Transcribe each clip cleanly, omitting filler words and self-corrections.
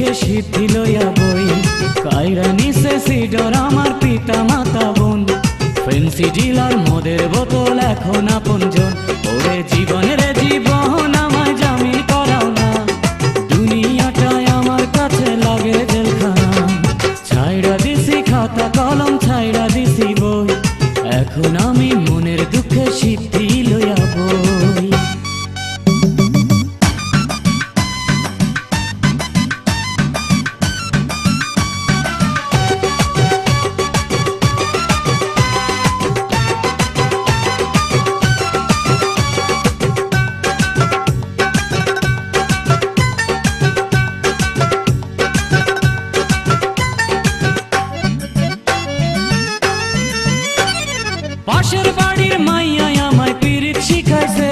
দুঃখে সিদ্ধি লইয়া বই কাইরা নিছে সিডর আমার পিতা মাতা বোন ফেন্সি ডিলার মদের বোতল এখন আপনজন ওরে জীবনের জীবন আমায় জামিন করাও না দুনিয়াটাই আমার কাছে লাগে জেলখানা ছাইড়া দিছি খাতা কলম ছাইড়া দিছি বই এখন আমি মনের দুঃখে সিদ্ধি লইয়া বই পাশের বাড়ির মাইয়া আমায় পিরিত শিখাইছে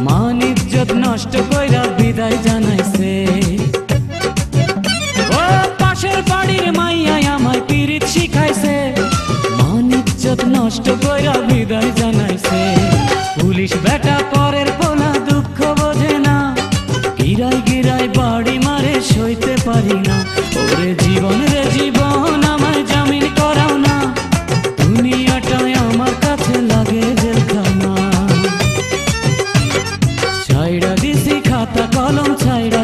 মান ইজ্জত নষ্ট কইরা বিদায় জানাইছে ও পাশের বাড়ির মাইয়া আমায় পিরিত শিখাইছে মান ইজ্জত নষ্ট কইরা বিদায় জানাইছে পুলিশ বেটা পরের পোলা দুঃখ বোঝে না গিরাই গিরাই বাড়ি মারে সইতে পারি না ওরে জীবন রে জীবন আমায় জামিন করাও না দুনিয়াটাই আমার কাছে লাগে জেলখানা ছাইড়া দিছি খাতা কলম ছাইড়া